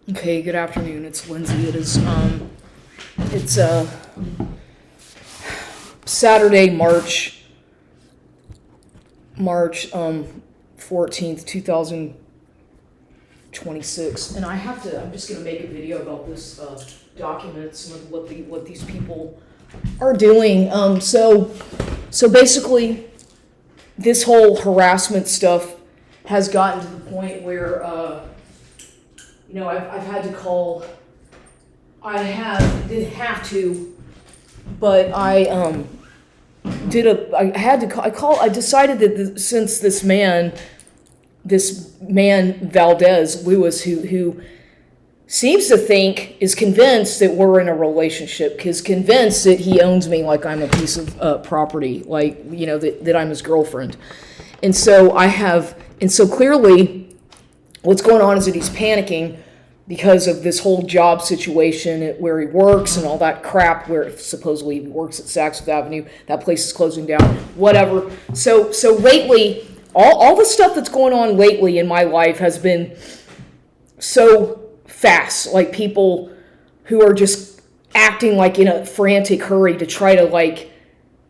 Okay, good afternoon. It's Lindsay. It's Saturday, March 14th, 2026, and I'm just gonna make a video about this document, some of what these people are doing. So basically, this whole harassment stuff has gotten to the point where I've had to call. Didn't have to, but I decided that since this man Valdez Lewis, who seems to think, is convinced that we're in a relationship, is convinced that he owns me like I'm a piece of property, like, that I'm his girlfriend. And so clearly what's going on is that he's panicking because of this whole job situation where he works and all that crap, where supposedly he works at Saks Fifth Avenue. That place is closing down, whatever. So lately, all the stuff that's going on lately in my life has been so fast. Like, people who are just acting like in a frantic hurry to try to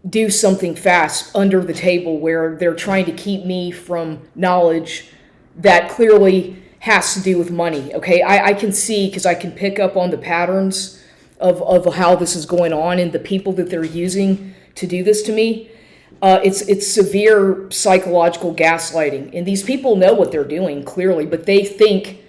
do something fast under the table, where they're trying to keep me from knowledge that clearly has to do with money. Okay, I can see, because I can pick up on the patterns of how this is going on and the people that they're using to do this to me. It's severe psychological gaslighting, and these people know what they're doing clearly, but they think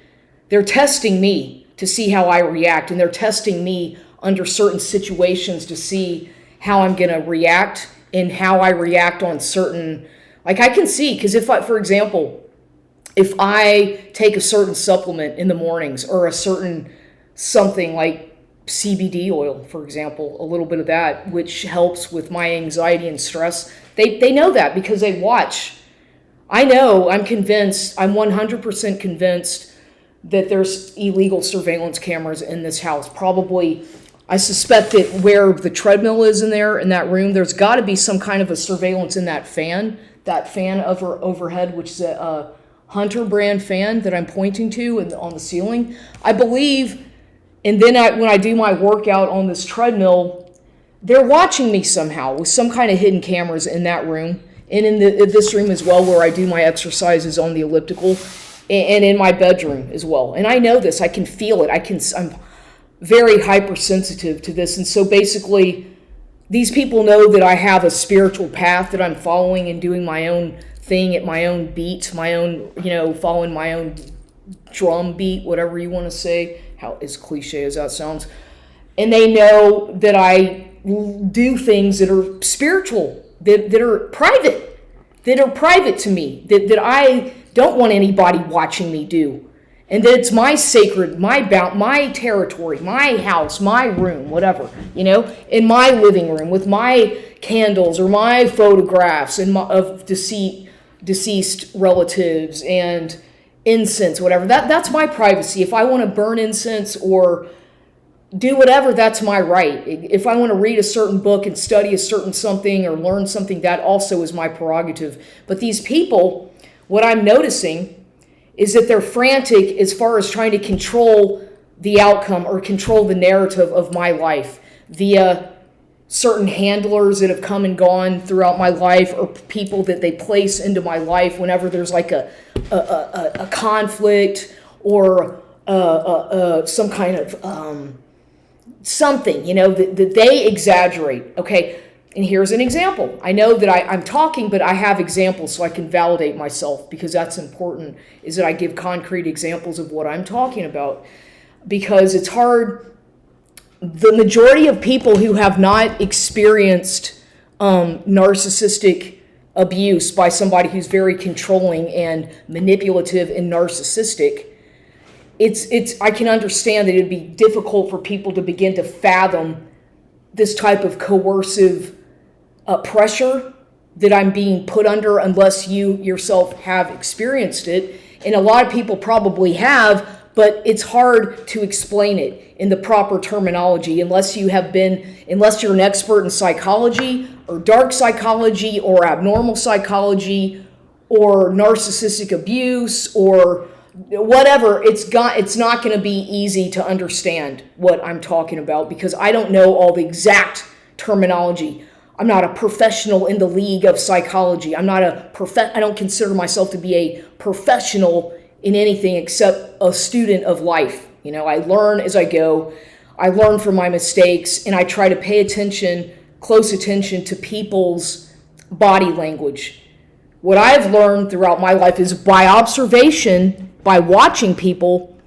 they're testing me to see how I react, and they're testing me under certain situations to see how I'm going to react and how I react on certain, I can see, because for example, if I take a certain supplement in the mornings, or a certain something like CBD oil, for example, a little bit of that, which helps with my anxiety and stress, they know that because they watch. I know, I'm convinced, I'm 100% convinced that there's illegal surveillance cameras in this house. Probably, I suspect that where the treadmill is in that room, there's got to be some kind of a surveillance in that fan overhead, which is a Hunter brand fan that I'm pointing to on the ceiling, I believe. And then when I do my workout on this treadmill, they're watching me somehow with some kind of hidden cameras in that room, and in this room as well, where I do my exercises on the elliptical, and in my bedroom as well. And I know this. I can feel it. I'm very hypersensitive to this. And so basically, these people know that I have a spiritual path that I'm following and doing my own thing at my own beat, my own, following my own drum beat, whatever you want to say, how as cliche as that sounds. And they know that I do things that are spiritual, that are private to me, that I don't want anybody watching me do. And that it's my sacred, my territory, my house, my room, whatever, in my living room with my candles or my photographs of deceased relatives and incense, whatever. That's my privacy. If I want to burn incense or do whatever, that's my right. If I want to read a certain book and study a certain something or learn something, that also is my prerogative. But these people, what I'm noticing is that they're frantic as far as trying to control the outcome or control the narrative of my life via certain handlers that have come and gone throughout my life, or people that they place into my life whenever there's like a conflict or some kind of something, that they exaggerate. Okay, and here's an example. I know that I'm talking, but I have examples so I can validate myself, because that's important, is that I give concrete examples of what I'm talking about, because it's hard. The majority of people who have not experienced narcissistic abuse by somebody who's very controlling and manipulative and narcissistic, I can understand that it'd be difficult for people to begin to fathom this type of coercive pressure that I'm being put under, unless you yourself have experienced it. And a lot of people probably have, but it's hard to explain it in the proper terminology unless you're an expert in psychology or dark psychology or abnormal psychology or narcissistic abuse or whatever, it's not going to be easy to understand what I'm talking about because I don't know all the exact terminology. I'm not a professional in the league of psychology. I don't consider myself to be a professional in anything except a student of life. I learn as I go. I learn from my mistakes, and I try to pay close attention to people's body language. What I've learned throughout my life is by observation, by watching people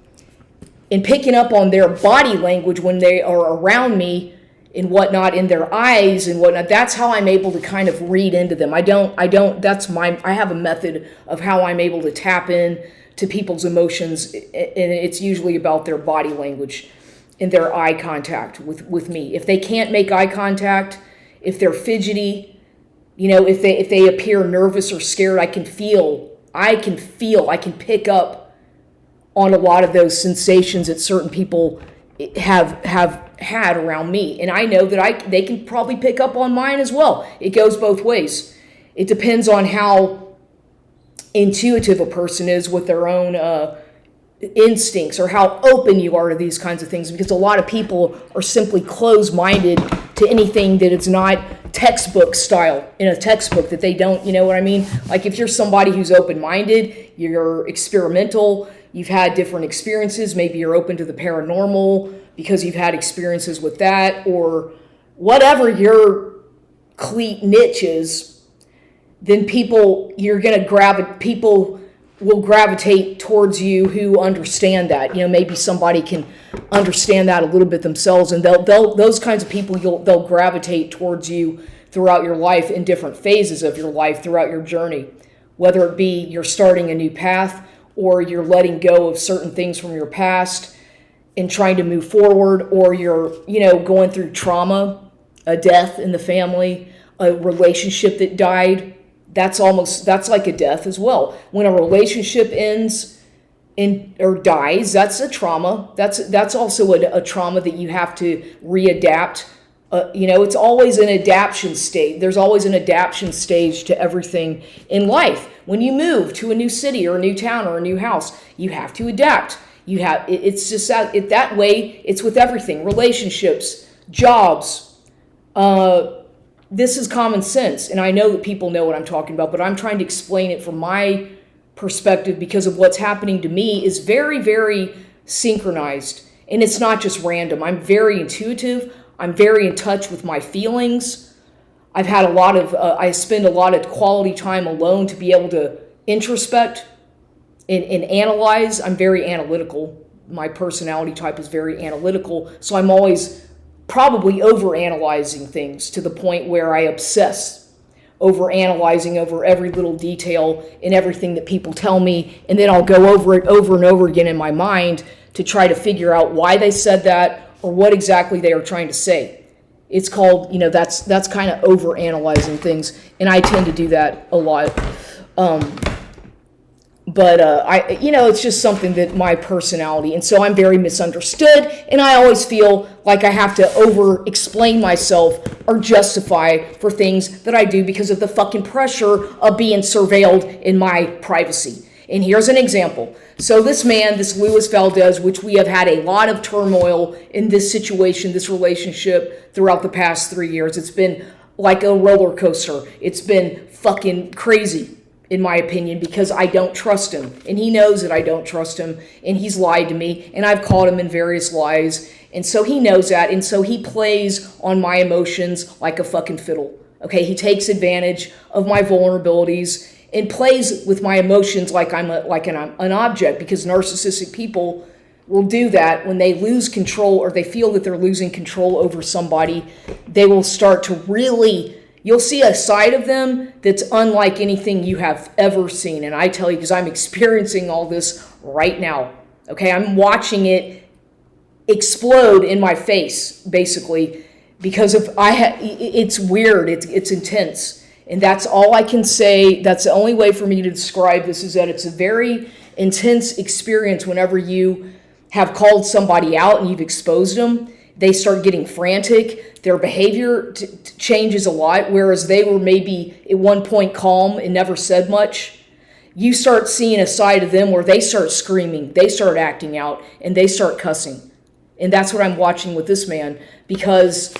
and picking up on their body language when they are around me and whatnot, in their eyes and whatnot. That's how I'm able to kind of read into them. I have a method of how I'm able to tap in to people's emotions, and it's usually about their body language and their eye contact with me. If they can't make eye contact, if they're fidgety, if they appear nervous or scared, I can pick up on a lot of those sensations that certain people have had around me. And I know that they can probably pick up on mine as well. It goes both ways. It depends on how intuitive a person is with their own instincts, or how open you are to these kinds of things, because a lot of people are simply closed-minded to anything that is not textbook style, in a textbook that they don't, you know what I mean? Like if you're somebody who's open-minded, you're experimental, you've had different experiences, maybe you're open to the paranormal because you've had experiences with that, or whatever your niche is, then people will gravitate towards you who understand that. Maybe somebody can understand that a little bit themselves, and those kinds of people, they'll gravitate towards you throughout your life, in different phases of your life, throughout your journey, whether it be you're starting a new path, or you're letting go of certain things from your past and trying to move forward, or you're going through trauma, a death in the family, a relationship that died. That's like a death as well. When a relationship ends or dies, that's a trauma. That's also a trauma that you have to readapt. It's always an adaptation state. There's always an adaptation stage to everything in life. When you move to a new city or a new town or a new house, you have to adapt. It's just that way. It's with everything: relationships, jobs. This is common sense, and I know that people know what I'm talking about, but I'm trying to explain it from my perspective, because of what's happening to me is very, very synchronized, and it's not just random. I'm very intuitive. I'm very in touch with my feelings. I've had I spend a lot of quality time alone to be able to introspect and analyze. I'm very analytical. My personality type is very analytical, so I'm always probably over-analyzing things to the point where I obsess over-analyzing over every little detail in everything that people tell me, and then I'll go over it over and over again in my mind to try to figure out why they said that or what exactly they are trying to say. It's called, that's kind of over-analyzing things, and I tend to do that a lot. But it's just something that my personality, and so I'm very misunderstood, and I always feel like I have to over-explain myself or justify for things that I do because of the fucking pressure of being surveilled in my privacy. And here's an example. So this man, this Luis Valdez, which we have had a lot of turmoil in this situation, this relationship throughout the past 3 years. It's been like a roller coaster. It's been fucking crazy, in my opinion, because I don't trust him. And he knows that I don't trust him, and he's lied to me, and I've caught him in various lies. And so he knows that, and so he plays on my emotions like a fucking fiddle. Okay, he takes advantage of my vulnerabilities and plays with my emotions like I'm an object, because narcissistic people will do that when they lose control, or they feel that they're losing control over somebody. They will start to really, you'll see a side of them that's unlike anything you have ever seen. And I tell you, because I'm experiencing all this right now. Okay, I'm watching it explode in my face, basically, because it's weird, it's intense. And that's all I can say. That's the only way for me to describe this, is that it's a very intense experience. Whenever you have called somebody out and you've exposed them, they start getting frantic. Their behavior changes a lot, whereas they were maybe at one point calm and never said much. you start seeing a side of them where they start screaming, they start acting out, and they start cussing. And that's what I'm watching with this man, because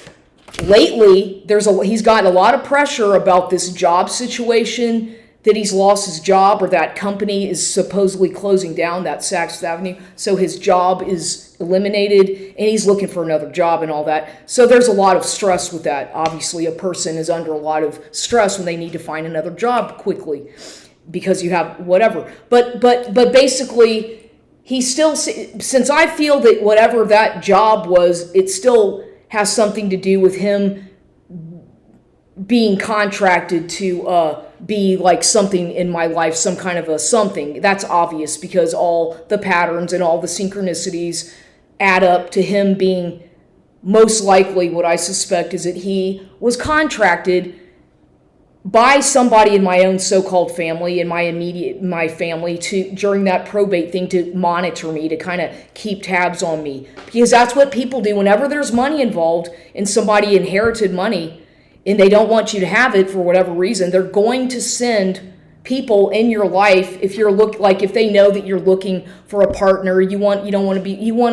lately he's gotten a lot of pressure about this job situation, that he's lost his job, or that company is supposedly closing down, that Saks Avenue. So his job is eliminated and he's looking for another job and all that. So there's a lot of stress with that. Obviously, a person is under a lot of stress when they need to find another job quickly because you have whatever. But basically, he still, since I feel that whatever that job was, it still has something to do with him being contracted to be like something in my life, some kind of a something. That's obvious because all the patterns and all the synchronicities add up to him being, most likely what I suspect is that he was contracted by somebody in my own so-called family, in my family, to during that probate thing, to monitor me, to kind of keep tabs on me, because that's what people do whenever there's money involved and somebody inherited money and they don't want you to have it for whatever reason. They're going to send people in your life, if you're if they know that you're looking for a partner, you want to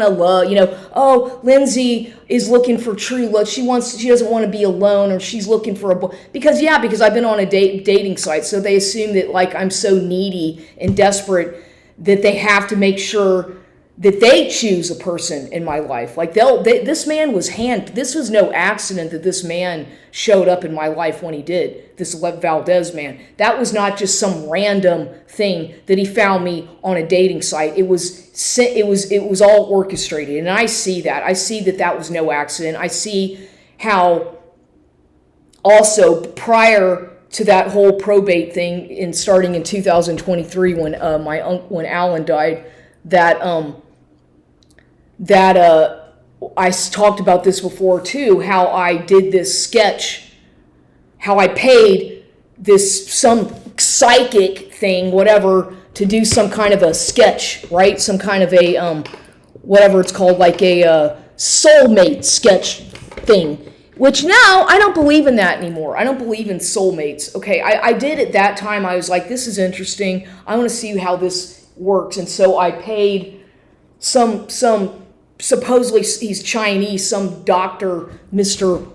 love, oh, Lindsay is looking for true love. She doesn't want to be alone, or she's looking for because I've been on a dating site. So they assume that like I'm so needy and desperate that they have to make sure that they choose a person in my life. Like this was no accident that this man showed up in my life when he did, this Valdez man. That was not just some random thing that he found me on a dating site. It was all orchestrated. And I see that. I see that was no accident. I see how also prior to that whole probate thing, starting in 2023 when Alan died, I talked about this before too, how I did this sketch, how I paid some psychic thing, whatever, to do some kind of a sketch, right? Some kind of a, whatever it's called, like a soulmate sketch thing, which now I don't believe in that anymore. I don't believe in soulmates. Okay, I did at that time. I was like, this is interesting. I want to see how this works. And so I paid some supposedly he's Chinese, some doctor, Mr.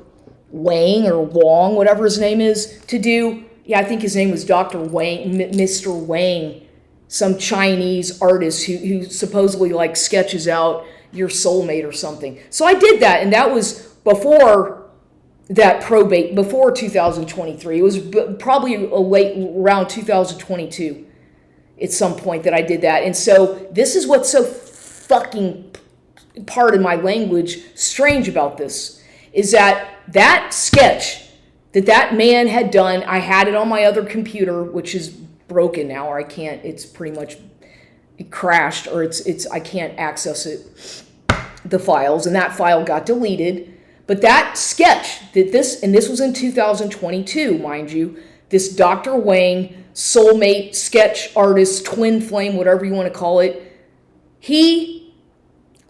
Wang or Wong, whatever his name is, to do, I think his name was Dr. Wang, Mr. Wang, some Chinese artist who supposedly like sketches out your soulmate or something. So I did that, and that was before that probate, before 2023. It was probably around 2022 at some point that I did that. And so this is what's so fucking, pardon my language, strange about this, is that sketch that man had done, I had it on my other computer, which is broken now, or I can't, it's pretty much, it crashed, or I can't access it, the files, and that file got deleted. But that sketch, and this was in 2022, mind you, this Dr. Wang, soulmate, sketch artist, twin flame, whatever you want to call it, he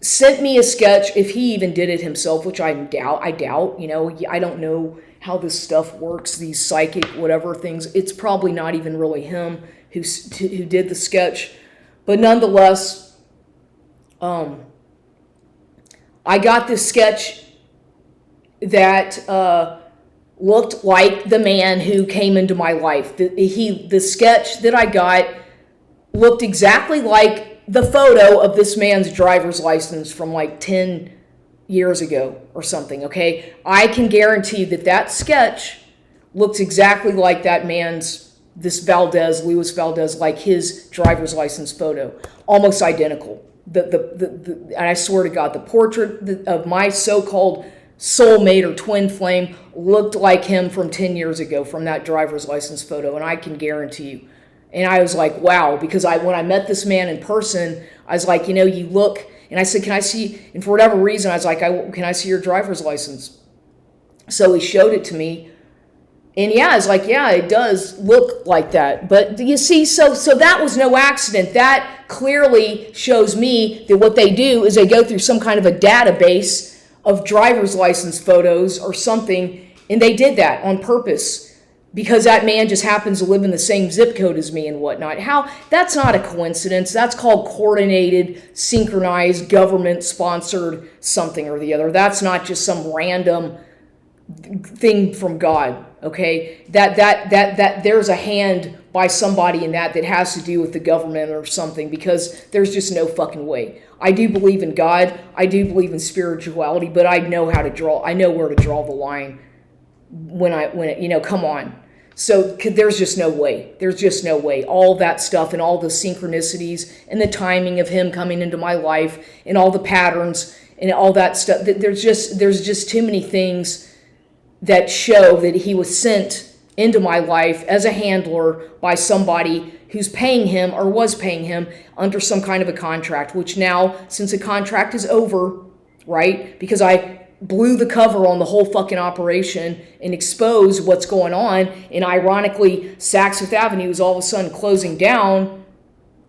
sent me a sketch, if he even did it himself, which I doubt, I don't know how this stuff works, these psychic whatever things. It's probably not even really him who did the sketch. But nonetheless, I got this sketch that looked like the man who came into my life. The sketch that I got looked exactly like the photo of this man's driver's license from like 10 years ago or something, okay? I can guarantee that sketch looks exactly like that man's, Louis Valdez, like his driver's license photo. Almost identical. And I swear to God, the portrait of my so-called soulmate or twin flame looked like him from 10 years ago from that driver's license photo, and I can guarantee you. And I was like, wow, because when I met this man in person, I was like, you look, and I said, can I see, and for whatever reason, I was like, can I see your driver's license? So he showed it to me, and I was like, yeah, it does look like that. But you see, so that was no accident. That clearly shows me that what they do is they go through some kind of a database of driver's license photos or something, and they did that on purpose because that man just happens to live in the same zip code as me and whatnot. That's not a coincidence. That's called coordinated, synchronized, government-sponsored something or the other. That's not just some random thing from God, okay? That there's a hand by somebody in that has to do with the government or something, because there's just no fucking way. I do believe in God. I do believe in spirituality, but I know where to draw the line come on. So there's just no way. There's just no way. All that stuff and all the synchronicities and the timing of him coming into my life and all the patterns and all that stuff. There's just too many things that show that he was sent into my life as a handler by somebody who's paying him or was paying him under some kind of a contract, which now, since the contract is over, right, because I blew the cover on the whole fucking operation and exposed what's going on, and ironically, Saks Fifth Avenue is all of a sudden closing down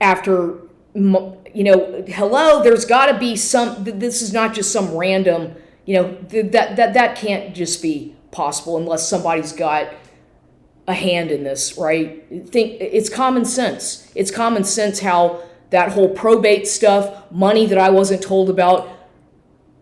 after, hello, there's got to be this is not just some random, that can't just be possible unless somebody's got a hand in this, right? It's common sense. It's common sense how that whole probate stuff, money that I wasn't told about,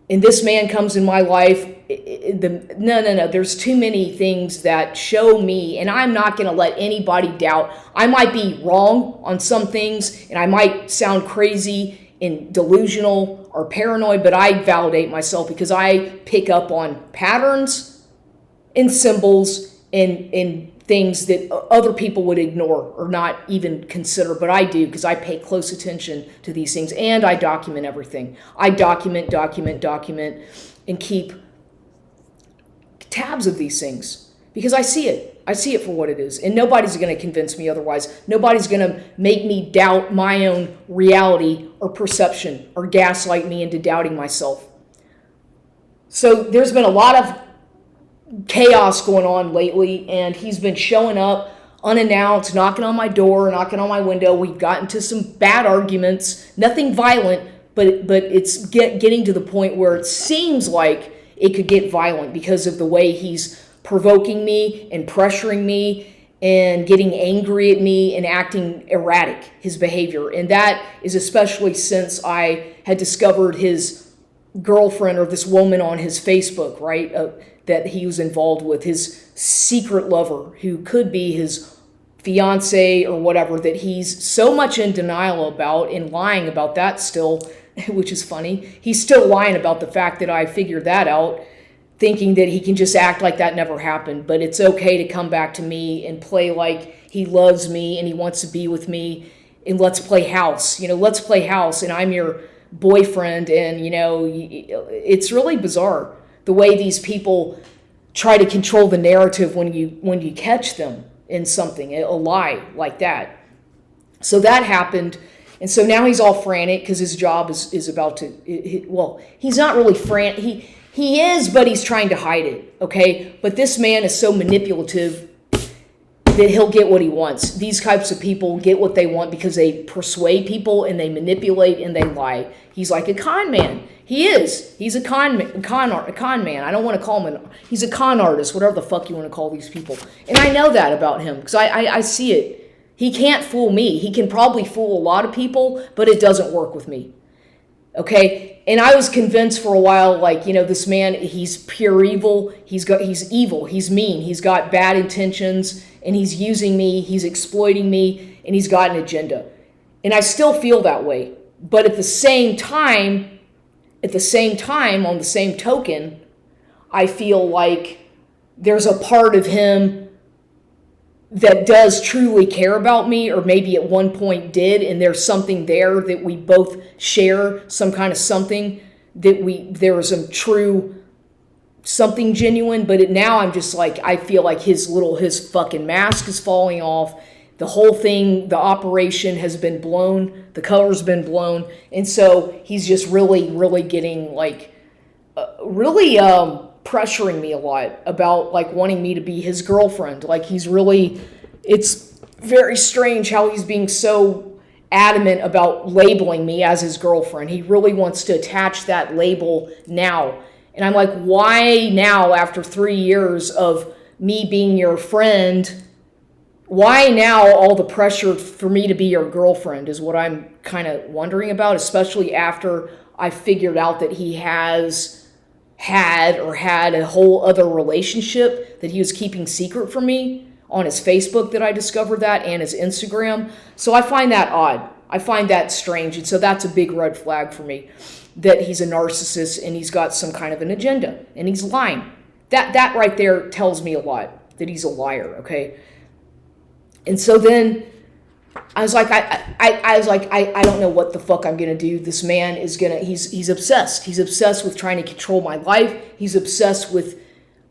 and this man comes in my life. No. There's too many things that show me, and I'm not going to let anybody doubt. I might be wrong on some things, and I might sound crazy and delusional or paranoid, but I validate myself because I pick up on patterns and symbols and things that other people would ignore or not even consider, but I do, because I pay close attention to these things, and I document everything. I document, and keep tabs of these things, because I see it. I see it for what it is, and nobody's going to convince me otherwise. Nobody's going to make me doubt my own reality or perception or gaslight me into doubting myself. So there's been a lot of chaos going on lately, and he's been showing up unannounced, knocking on my door, knocking on my window. We've gotten to some bad arguments, nothing violent, but it's getting to the point where it seems like it could get violent because of the way he's provoking me and pressuring me and getting angry at me and acting erratic, his behavior. And that is especially since I had discovered his girlfriend, or this woman on his Facebook, right, that he was involved with, his secret lover, who could be his fiance or whatever, that he's so much in denial about and lying about that still, which is funny. He's still lying about the fact that I figured that out, thinking that he can just act like that never happened. But it's okay to come back to me and play like he loves me and he wants to be with me, and let's play house. Let's play house, and I'm your boyfriend, and it's really bizarre the way these people try to control the narrative when you catch them in something, a lie like that. So that happened, and so now he's all frantic because his job is about to, he's not really frantic. He is, but he's trying to hide it, okay? But this man is so manipulative that he'll get what he wants. These types of people get what they want because they persuade people and they manipulate and they lie. He's like a con man. He is. He's a con man. I don't want to call him he's a con artist, whatever the fuck you want to call these people. And I know that about him because I see it. He can't fool me. He can probably fool a lot of people, but it doesn't work with me. Okay? And I was convinced for a while, this man, he's pure evil. He's evil. He's mean. He's got bad intentions, and he's using me. He's exploiting me, and he's got an agenda. And I still feel that way. But at the same time, on the same token, I feel like there's a part of him that does truly care about me, or maybe at one point did, and there's something there that we both share, some kind of something there is some true something genuine. But now I'm just like, I feel like his fucking mask is falling off. The whole thing, the operation has been blown, the cover's been blown, and so he's just really, really getting pressuring me a lot about wanting me to be his girlfriend. It's very strange how he's being so adamant about labeling me as his girlfriend. He really wants to attach that label now. And I'm like, why now, after 3 years of me being your friend, why now all the pressure for me to be your girlfriend is what I'm kind of wondering about, especially after I figured out that he has had a whole other relationship that he was keeping secret from me on his Facebook, that I discovered that, and his Instagram. So I find that odd. I find that strange. And so that's a big red flag for me, that he's a narcissist and he's got some kind of an agenda and he's lying. That right there tells me a lot, that he's a liar, okay? And so then I was like, I don't know what the fuck I'm gonna do. This man is he's obsessed. He's obsessed with trying to control my life. He's obsessed with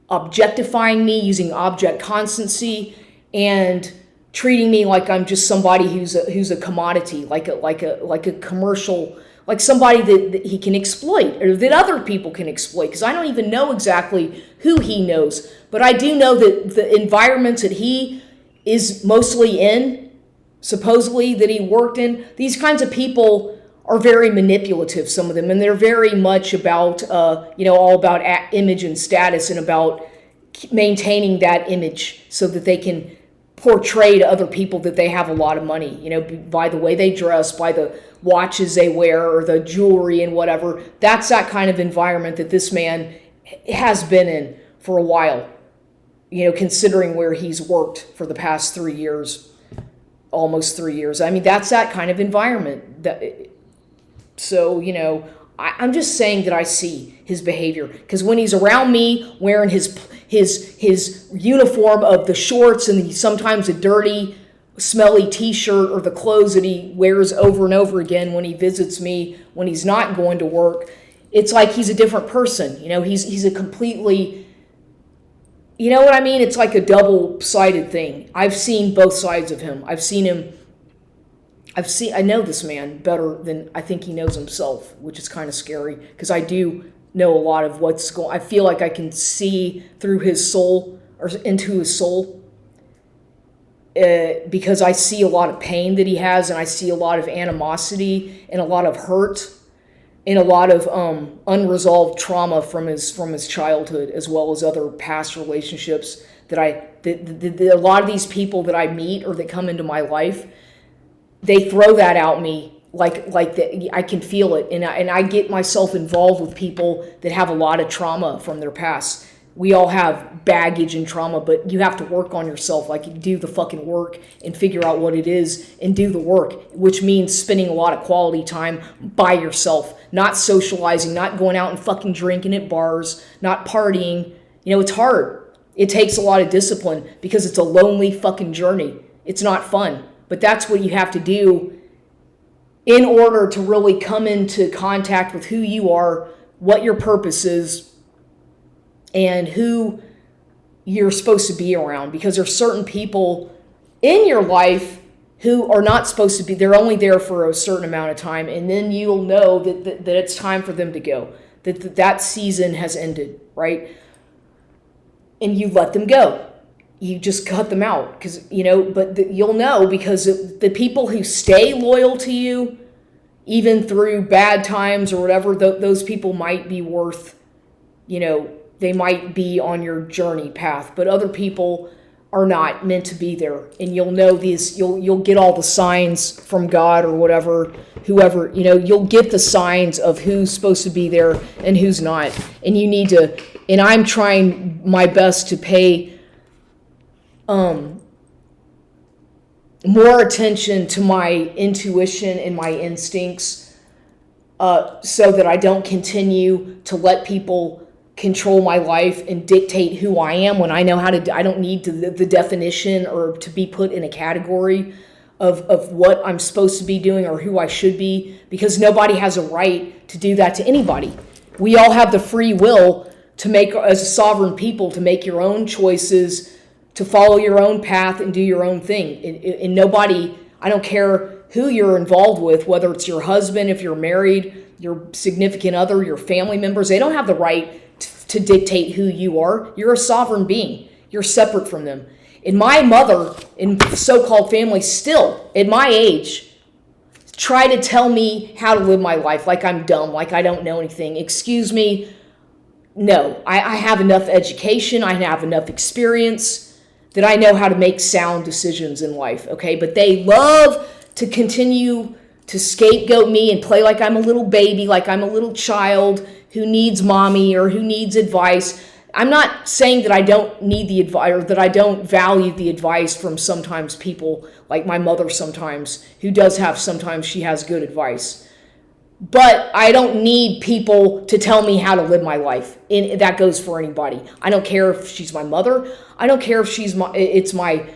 objectifying me, using object constancy, and treating me like I'm just somebody who's a commodity, like a commercial, like somebody that he can exploit, or that other people can exploit. Because I don't even know exactly who he knows, but I do know that the environments that he is mostly in, supposedly that he worked in, these kinds of people are very manipulative, some of them, and they're very much about, all about image and status, and about maintaining that image so that they can portray to other people that they have a lot of money, by the way they dress, by the watches they wear, or the jewelry and whatever. That's that kind of environment that this man has been in for a while, considering where he's worked for the past 3 years, almost 3 years. I mean, that's that kind of environment. So, I'm just saying that I see his behavior, because when he's around me wearing his uniform of the shorts and sometimes a dirty, smelly t-shirt, or the clothes that he wears over and over again when he visits me, when he's not going to work, it's like he's a different person. He's a completely, you know what I mean? It's like a double-sided thing. I've seen both sides of him. I know this man better than I think he knows himself, which is kind of scary, because I do know a lot of what's going. I feel like I can see through his soul, or into his soul, because I see a lot of pain that he has, and I see a lot of animosity and a lot of hurt and a lot of unresolved trauma from his childhood, as well as other past relationships that a lot of these people that I meet or that come into my life, they throw that at me like that. I can feel it, and I get myself involved with people that have a lot of trauma from their past. We all have baggage and trauma, but you have to work on yourself. Like, you do the fucking work and figure out what it is and do the work, which means spending a lot of quality time by yourself, not socializing, not going out and fucking drinking at bars, not partying. It's hard. It takes a lot of discipline, because it's a lonely fucking journey. It's not fun. But that's what you have to do in order to really come into contact with who you are, what your purpose is, and who you're supposed to be around. Because there's certain people in your life who are not supposed to be. They're only there for a certain amount of time, and then you'll know that it's time for them to go, that season has ended, right? And you let them go. You just cut them out, because you'll know, because the people who stay loyal to you, even through bad times or whatever, those people might be worth, they might be on your journey path, but other people are not meant to be there. And you'll know these, you'll get all the signs from God or whatever, whoever, you'll get the signs of who's supposed to be there and who's not. And you need to, and I'm trying my best to pay more attention to my intuition and my instincts, so that I don't continue to let people control my life and dictate who I am, when I know how to. I don't need the definition or to be put in a category of what I'm supposed to be doing or who I should be, because nobody has a right to do that to anybody. We all have the free will to make, as a sovereign people, to make your own choices, to follow your own path and do your own thing. And nobody, I don't care who you're involved with, whether it's your husband, if you're married, your significant other, your family members, they don't have the right to dictate who you are. You're a sovereign being. You're separate from them. And my mother and so-called family still, at my age, try to tell me how to live my life, like I'm dumb, like I don't know anything. Excuse me, no, I have enough education, I have enough experience that I know how to make sound decisions in life, okay? But they love to continue to scapegoat me and play like I'm a little baby, like I'm a little child who needs mommy or who needs advice. I'm not saying that I don't need the advice or that I don't value the advice from sometimes people like my mother sometimes, who does have, sometimes she has good advice. But I don't need people to tell me how to live my life. And that goes for anybody. I don't care if she's my mother. I don't care if it's my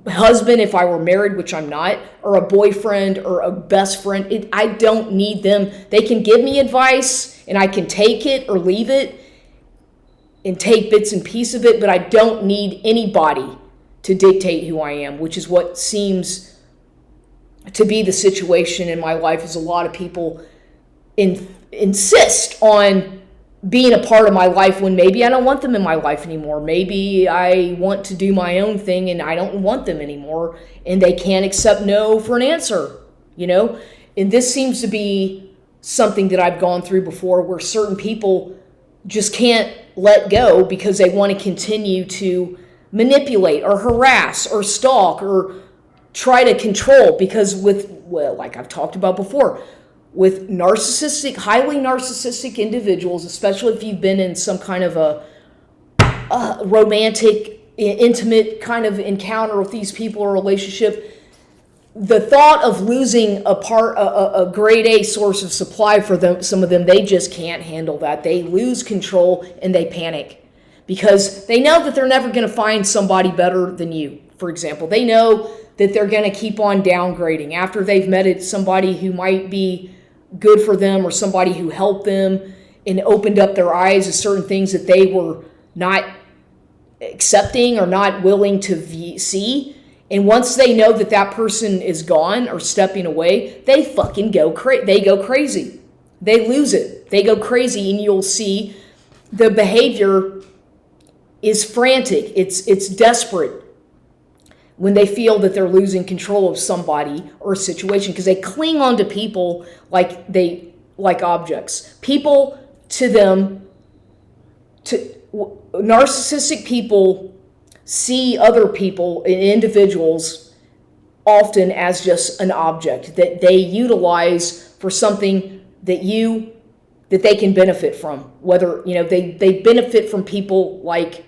husband if I were married, which I'm not, or a boyfriend or a best friend. I don't need them. They can give me advice and I can take it or leave it and take bits and pieces of it, but I don't need anybody to dictate who I am, which is what seems to be the situation in my life. Is a lot of people insist on being a part of my life when maybe I don't want them in my life anymore. Maybe I want to do my own thing and I don't want them anymore, and they can't accept no for an answer, you know? And this seems to be something that I've gone through before, where certain people just can't let go because they want to continue to manipulate or harass or stalk or try to control. Because like I've talked about before, with highly narcissistic individuals, especially if you've been in some kind of a romantic, intimate kind of encounter with these people or relationship, the thought of losing a grade A source of supply for them, some of them, they just can't handle that. They lose control and they panic because they know that they're never going to find somebody better than you. For example, they know that they're going to keep on downgrading after they've met somebody who might be good for them or somebody who helped them and opened up their eyes to certain things that they were not accepting or not willing to see. And once they know that that person is gone or stepping away, they fucking go crazy. They lose it. They go crazy, and you'll see the behavior is frantic. It's desperate when they feel that they're losing control of somebody or a situation, because they cling on to people like objects. People to them, narcissistic people see other people and individuals often as just an object that they utilize for something that they can benefit from. Whether, they benefit from people like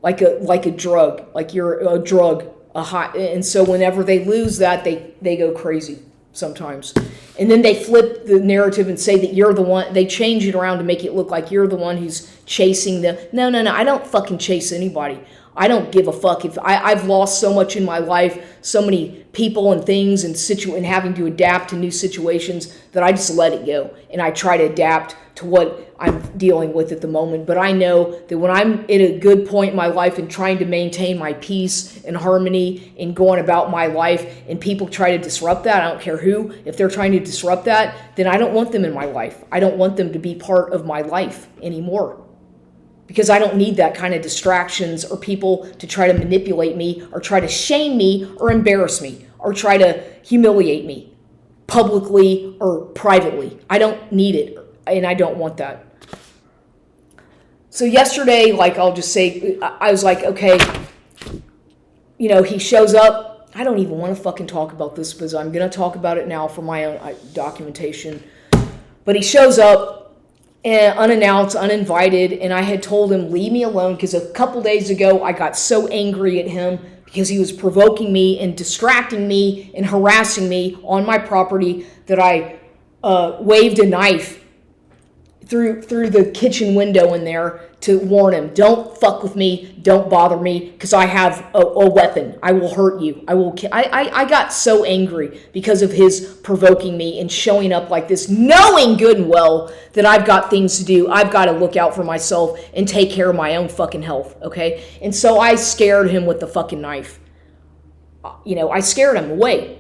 a drug, like you're a drug, and so whenever they lose that, they go crazy sometimes. And then they flip the narrative and say that you're the one, they change it around to make it look like you're the one who's chasing them. No, I don't fucking chase anybody. I don't give a fuck. If I've lost so much in my life, so many people and things and having to adapt to new situations, that I just let it go. And I try to adapt to what I'm dealing with at the moment. But I know that when I'm at a good point in my life and trying to maintain my peace and harmony and going about my life, and people try to disrupt that, I don't care who, if they're trying to disrupt that, then I don't want them in my life. I don't want them to be part of my life anymore. Because I don't need that kind of distractions or people to try to manipulate me or try to shame me or embarrass me or try to humiliate me publicly or privately. I don't need it, and I don't want that. So yesterday, I'll just say, I was like, okay, he shows up. I don't even want to fucking talk about this because I'm going to talk about it now for my own documentation. But he shows up, and unannounced, uninvited, and I had told him, leave me alone, because a couple days ago I got so angry at him because he was provoking me and distracting me and harassing me on my property that I waved a knife through the kitchen window in there to warn him, don't fuck with me, don't bother me, because I have a weapon. I will hurt you. I will kill. I got so angry because of his provoking me and showing up like this, knowing good and well that I've got things to do. I've got to look out for myself and take care of my own fucking health, okay? And so I scared him with the fucking knife. I scared him away.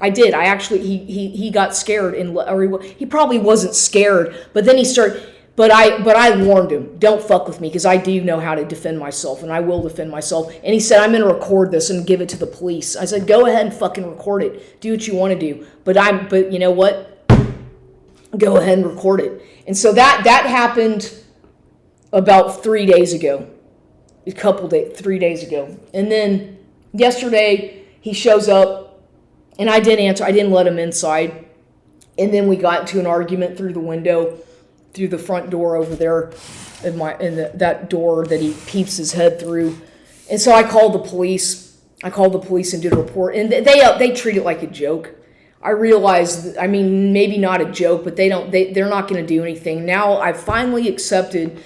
I did. I actually, he got scared, or he probably wasn't scared, but then he started. But I warned him, don't fuck with me, because I do know how to defend myself, and I will defend myself. And he said, I'm going to record this and give it to the police. I said, go ahead and fucking record it. Do what you want to do. But you know what? Go ahead and record it. And so that happened about 3 days ago, 3 days ago. And then yesterday he shows up and I didn't answer. I didn't let him inside. And then we got into an argument through the window, through the front door over there, that door that he peeps his head through. And so I called the police. And did a report. And they treat it like a joke. I realize, maybe not a joke, but they're not going to do anything. Now I've finally accepted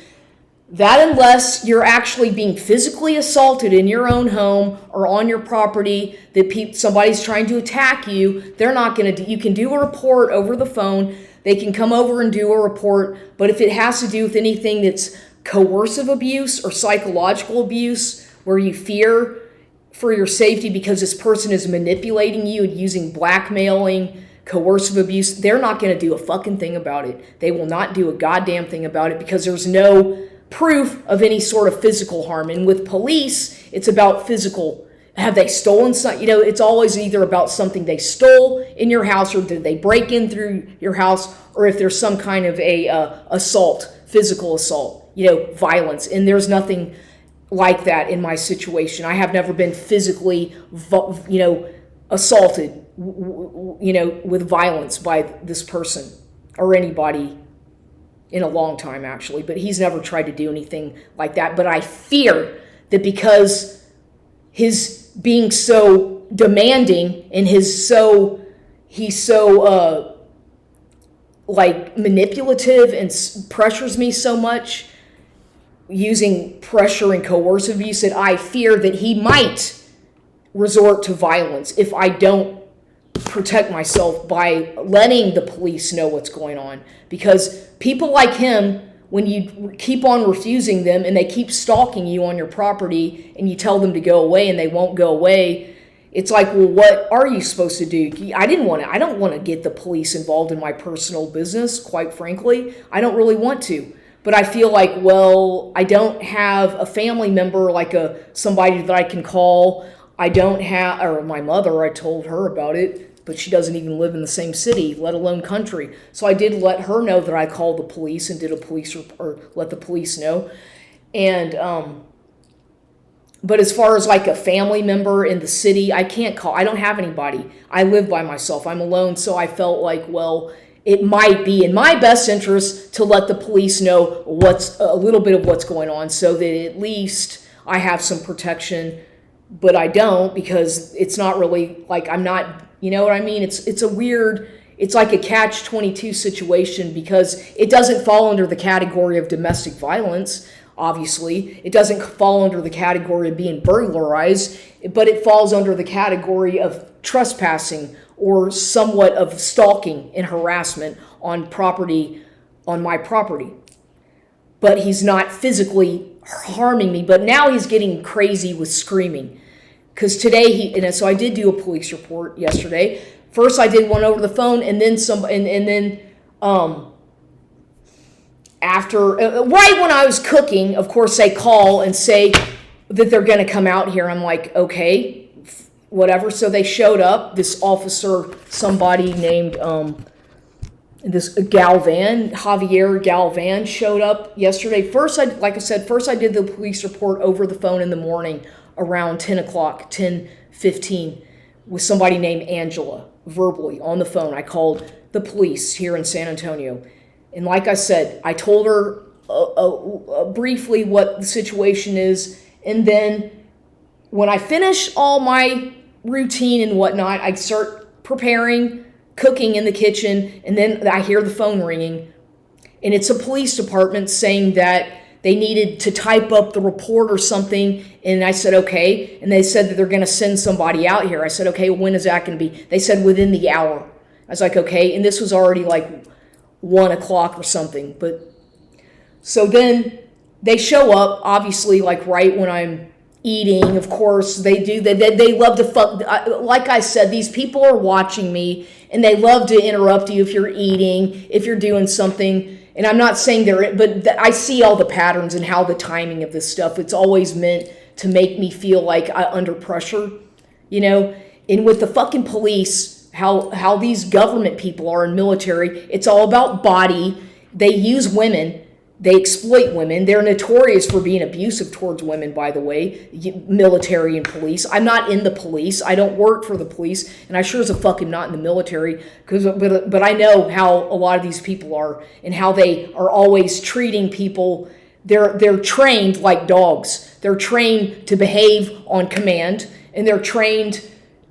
that unless you're actually being physically assaulted in your own home or on your property, that somebody's trying to attack you, they're not going to. You can do a report over the phone. They can come over and do a report. But if it has to do with anything that's coercive abuse or psychological abuse, where you fear for your safety because this person is manipulating you and using blackmailing, coercive abuse, they're not going to do a fucking thing about it. They will not do a goddamn thing about it because there's no proof of any sort of physical harm. And with police, it's about physical. Have they stolen something? It's always either about something they stole in your house, or did they break in through your house, or if there's some kind of a assault, physical assault, violence. And there's nothing like that in my situation. I have never been physically, assaulted, with violence by this person or anybody in a long time, actually. But he's never tried to do anything like that. But I fear that because his being so demanding and he's so manipulative and pressures me so much, using pressure and coercive use, that I fear that he might resort to violence if I don't protect myself by letting the police know what's going on. Because people like him, when you keep on refusing them and they keep stalking you on your property and you tell them to go away and they won't go away, it's like, well, what are you supposed to do? I don't want to get the police involved in my personal business, quite frankly. I don't really want to. But I feel like, well, I don't have a family member, like somebody that I can call. I don't have, or my mother, I told her about it, but she doesn't even live in the same city, let alone country. So I did let her know that I called the police and did a police or let the police know. And, but as far as like a family member in the city, I can't call. I don't have anybody. I live by myself. I'm alone. So I felt like, well, it might be in my best interest to let the police know a little bit of what's going on, so that at least I have some protection. But I don't, because it's not really like I'm not, you know what I mean? It's a weird, it's like a catch-22 situation, because it doesn't fall under the category of domestic violence. Obviously, it doesn't fall under the category of being burglarized, but it falls under the category of trespassing or somewhat of stalking and harassment on my property. But he's not physically harming me. But now he's getting crazy with screaming. Because today so I did do a police report yesterday. First I did one over the phone, and then after, right when I was cooking, of course they call and say that they're going to come out here. I'm like, okay, whatever. So they showed up. This officer, somebody named Javier Galvan, showed up yesterday. First I did the police report over the phone in the morning around 10 o'clock, 10:15, with somebody named Angela, verbally on the phone. I called the police here in San Antonio. And like I said, I told her briefly what the situation is. And then when I finish all my routine and whatnot, I start preparing, cooking in the kitchen, and then I hear the phone ringing. And it's a police department saying that they needed to type up the report or something. And I said, okay. And they said that they're going to send somebody out here. I said, okay, when is that going to be? They said within the hour. I was like, okay. And this was already like 1 o'clock or something. But so then they show up, obviously, like right when I'm eating. Of course they do. They love to fuck. Like I said, these people are watching me, and they love to interrupt you if you're eating, if you're doing something. And I'm not saying but I see all the patterns and how the timing of this stuff. It's always meant to make me feel like under pressure, And with the fucking police, how these government people are in military, it's all about body. They use women. They exploit women. They're notorious for being abusive towards women, by the way, military and police. I'm not in the police. I don't work for the police, and I sure as a fuck am not in the military. But I know how a lot of these people are and how they are always treating people. They're trained like dogs. They're trained to behave on command, and they're trained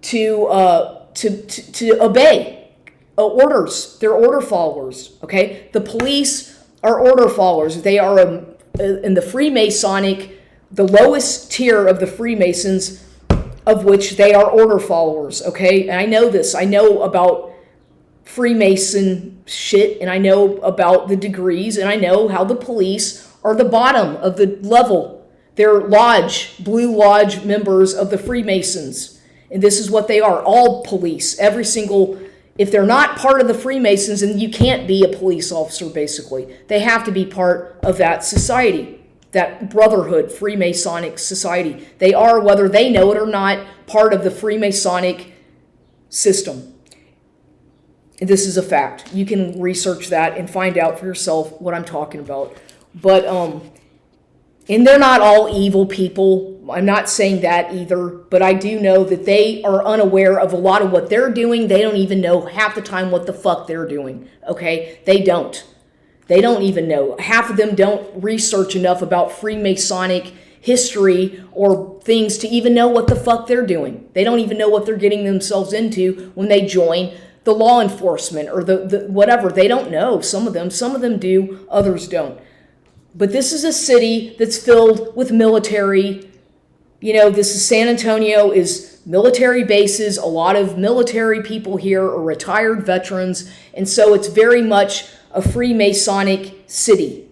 to obey orders. They're order followers. Okay, the police are order followers. They are in the Freemasonic, the lowest tier of the Freemasons, of which they are order followers. Okay, and I know this. I know about Freemason shit, and I know about the degrees, and I know how the police are the bottom of the level. They're lodge, Blue Lodge members of the Freemasons, and this is what they are. All police, every single. If they're not part of the Freemasons, then you can't be a police officer, basically. They have to be part of that society, that brotherhood, Freemasonic society. They are, whether they know it or not, part of the Freemasonic system. And this is a fact. You can research that and find out for yourself what I'm talking about. But, and they're not all evil people. I'm not saying that either, but I do know that they are unaware of a lot of what they're doing. They don't even know half the time what the fuck they're doing, okay? They don't. They don't even know. Half of them don't research enough about Freemasonic history or things to even know what the fuck they're doing. They don't even know what they're getting themselves into when they join the law enforcement or the whatever. They don't know. Some of them do, others don't. But this is a city that's filled with military. You know, this is San Antonio is military bases. A lot of military people here are retired veterans. And so it's very much a Freemasonic city,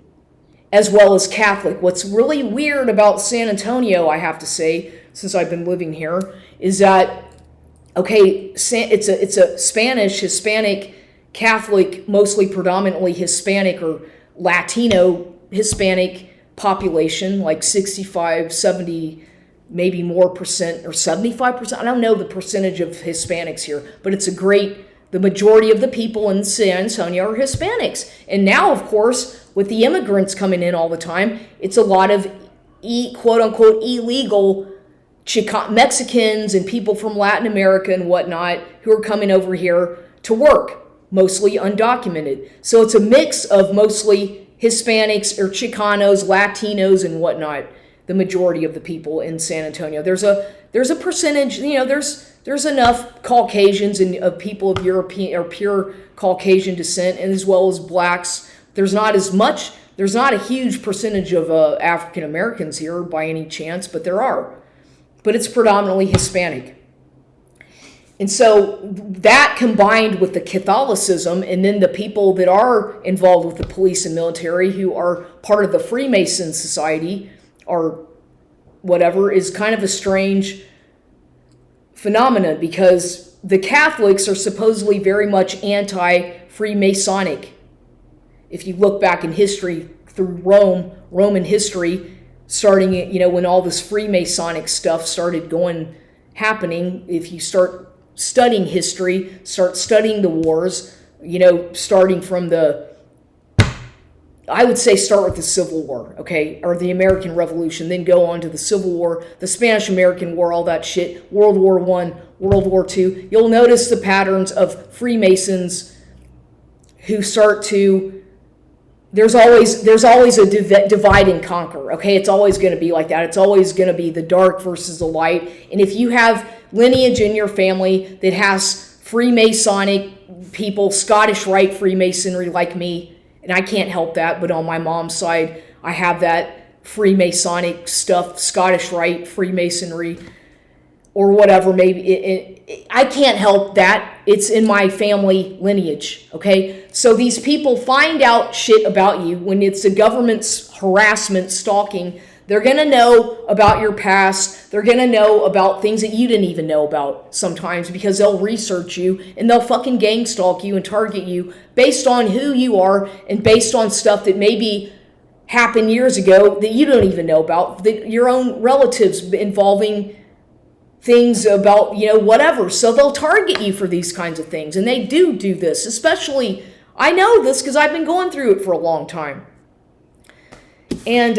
as well as Catholic. What's really weird about San Antonio, I have to say, since I've been living here, is that, okay, it's a Spanish, Hispanic, Catholic, mostly predominantly Hispanic or Latino Hispanic population, like 65, 70, maybe more percent, or 75%. I don't know the percentage of Hispanics here, but it's the majority of the people in San Antonio are Hispanics. And now, of course, with the immigrants coming in all the time, it's a lot of quote-unquote illegal Mexicans and people from Latin America and whatnot who are coming over here to work, mostly undocumented. So it's a mix of mostly Hispanics or Chicanos, Latinos, and whatnot. The majority of the people in San Antonio. There's a percentage. You know, there's enough Caucasians and of people of European or pure Caucasian descent, and as well as blacks. There's not as much. There's not a huge percentage of African Americans here by any chance, but there are. But it's predominantly Hispanic. And so that combined with the Catholicism and then the people that are involved with the police and military who are part of the Freemason Society or whatever is kind of a strange phenomenon, because the Catholics are supposedly very much anti-Freemasonic. If you look back in history through Roman history, starting, you know, when all this Freemasonic stuff started happening, if you start studying history, start studying the wars, you know, starting from I would say start with the Civil War, okay, or the American Revolution, then go on to the Civil War, the Spanish-American War, all that shit, World War I, World War II. You'll notice the patterns of Freemasons who start to, there's always a divide and conquer, okay? It's always going to be like that. It's always going to be the dark versus the light. And if you have lineage in your family that has Freemasonic people, Scottish Rite Freemasonry like me, and I can't help that, but on my mom's side, I have that Freemasonic stuff, Scottish Rite Freemasonry, or whatever, maybe. I can't help that. It's in my family lineage, okay? So these people find out shit about you when it's the government's harassment, stalking. They're going to know about your past. They're going to know about things that you didn't even know about sometimes, because they'll research you and they'll fucking gang stalk you and target you based on who you are and based on stuff that maybe happened years ago that you don't even know about, that your own relatives involving things about, you know, whatever. So they'll target you for these kinds of things. And they do this, especially, I know this because I've been going through it for a long time. And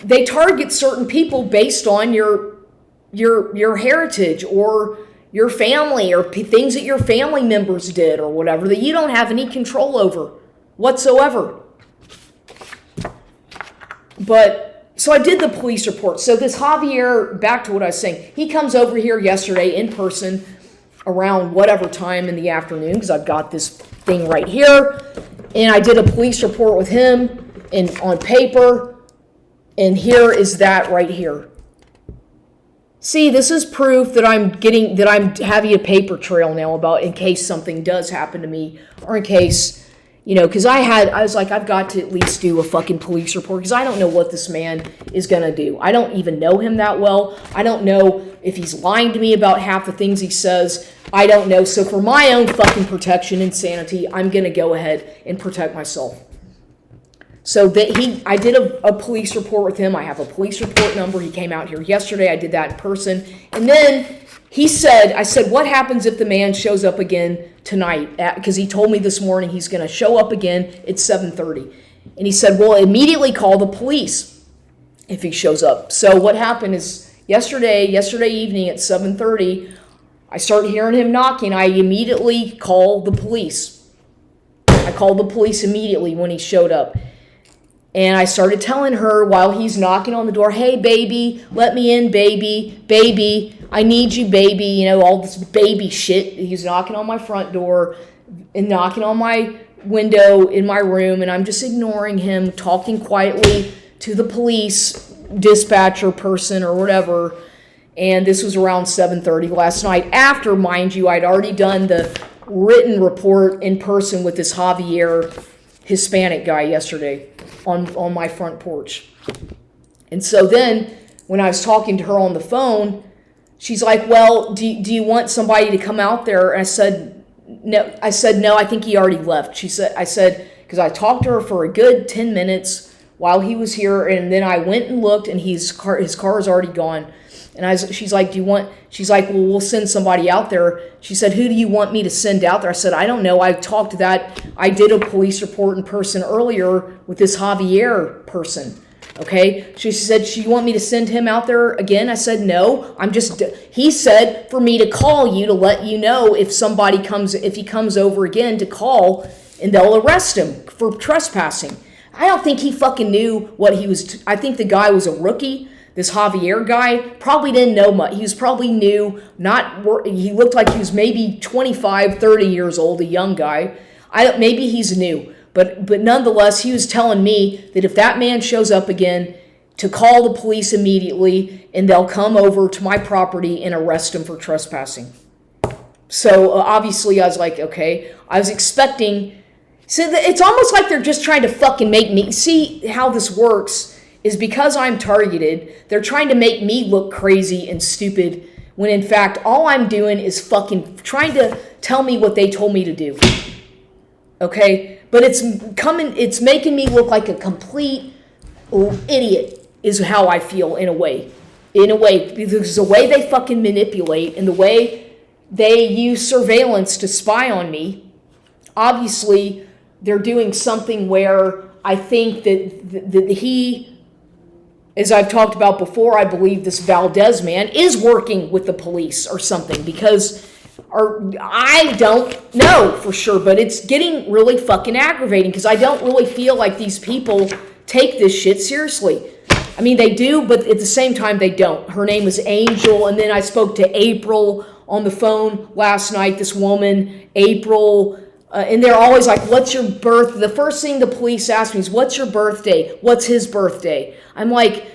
they target certain people based on your heritage or your family or things that your family members did or whatever that you don't have any control over whatsoever. But so I did the police report. So this Javier, back to what I was saying, he comes over here yesterday in person around whatever time in the afternoon, because I've got this thing right here, and I did a police report with him on paper, and here is that right here. See, this is proof that I'm having a paper trail now about in case something does happen to me, or in case, because I was like, I've got to at least do a fucking police report, because I don't know what this man is going to do. I don't even know him that well. I don't know if he's lying to me about half the things he says. I don't know. So for my own fucking protection and sanity, I'm going to go ahead and protect myself. So that I did a police report with him. I have a police report number. He came out here yesterday. I did that in person. And then I said, what happens if the man shows up again tonight? Because he told me this morning he's going to show up again at 7:30. And he said, well, immediately call the police if he shows up. So what happened is yesterday evening at 7:30, I started hearing him knocking. I immediately called the police. I called the police immediately when he showed up. And I started telling her while he's knocking on the door, hey, baby, let me in, baby, baby, I need you, baby, all this baby shit. He's knocking on my front door and knocking on my window in my room, and I'm just ignoring him, talking quietly to the police dispatcher person or whatever. And this was around 7:30 last night after, mind you, I'd already done the written report in person with this Javier Hispanic guy yesterday on my front porch. And so then when I was talking to her on the phone, she's like, well, do you want somebody to come out there? And I said, no, I think he already left. I said, because I talked to her for a good 10 minutes while he was here, and then I went and looked, and his car is already gone. And she's like, she's like, well, we'll send somebody out there. She said, who do you want me to send out there? I said, I don't know. I talked to that. I did a police report in person earlier with this Javier person. Okay. She said, you want me to send him out there again? I said, no, he said for me to call you to let you know if he comes over again, to call, and they'll arrest him for trespassing. I don't think he fucking knew what he was. I think the guy was a rookie. This Javier guy probably didn't know much. He was probably new, he looked like he was maybe 25, 30 years old, a young guy. Maybe he's new, but nonetheless, he was telling me that if that man shows up again, to call the police immediately, and they'll come over to my property and arrest him for trespassing. So obviously I was like, okay. I was expecting, so it's almost like they're just trying to fucking make me, see how this works is because I'm targeted, they're trying to make me look crazy and stupid, when in fact, all I'm doing is fucking trying to tell me what they told me to do. Okay? But it's making me look like a complete idiot, is how I feel in a way. Because the way they fucking manipulate and the way they use surveillance to spy on me, obviously, they're doing something where I think that he, as I've talked about before, I believe this Valdez man is working with the police or something, because I don't know for sure, but it's getting really fucking aggravating because I don't really feel like these people take this shit seriously. I mean, they do, but at the same time, they don't. Her name is Angel, and then I spoke to April on the phone last night, this woman, April, and they're always like, what's your birth? The first thing the police ask me is, what's your birthday? What's his birthday? I'm like,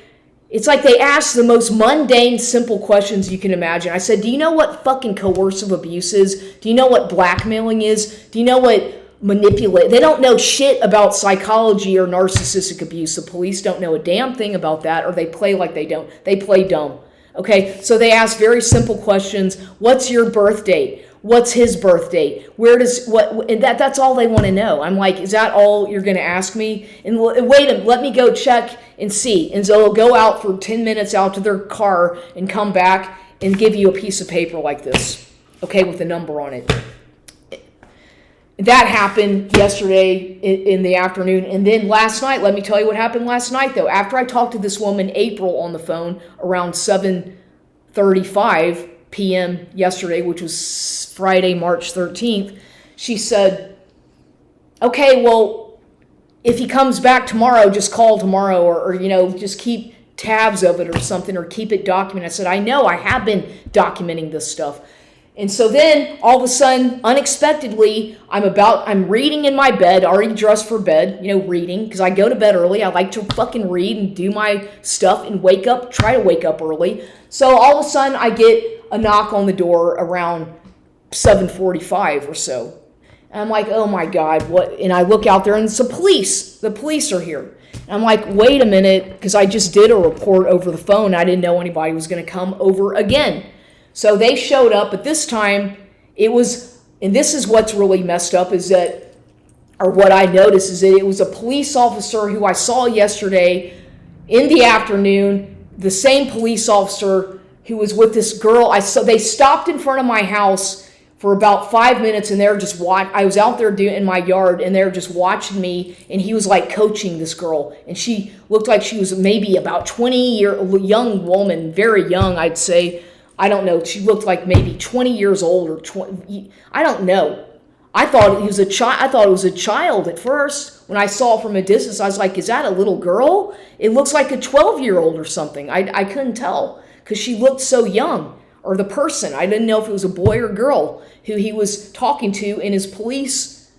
it's like they ask the most mundane, simple questions you can imagine. I said, do you know what fucking coercive abuse is? Do you know what blackmailing is? Do you know what manipulate? They don't know shit about psychology or narcissistic abuse. The police don't know a damn thing about that, or they play like they don't. They play dumb. Okay, so they ask very simple questions. What's your birth date? What's his birth date? And that's all they want to know. I'm like, is that all you're going to ask me? And wait, let me go check and see. And so they'll go out for 10 minutes out to their car and come back and give you a piece of paper like this, okay, with a number on it. That happened yesterday in the afternoon. And then last night, let me tell you what happened last night, though. After I talked to this woman, April, on the phone around 7:35 p.m. yesterday, which was Friday, March 13th, she said, okay, well, if he comes back tomorrow, just call tomorrow, or just keep tabs of it or something, or keep it documented. I said, I know, I have been documenting this stuff. And so then all of a sudden, unexpectedly, I'm reading in my bed, already dressed for bed, reading, because I go to bed early. I like to fucking read and do my stuff and try to wake up early. So all of a sudden I get a knock on the door around 7:45 or so. And I'm like, oh my God, what? And I look out there and it's the police. The police are here. And I'm like, wait a minute, because I just did a report over the phone. I didn't know anybody was going to come over again. So they showed up, but this time it was, and this is what's really messed up, what I noticed is that it was a police officer who I saw yesterday in the afternoon, the same police officer who was with this girl. They stopped in front of my house for about 5 minutes, and they're just I was out there in my yard, and they're just watching me, and he was like coaching this girl, and she looked like she was maybe about young woman, very young, I'd say. I don't know. She looked like maybe 20 years old or 20. I don't know. I thought it was a child. I thought it was a child at first. When I saw it from a distance, I was like, "Is that a little girl?" It looks like a 12-year-old or something. I couldn't tell because she looked so young. Or the person. I didn't know if it was a boy or girl who he was talking to in his police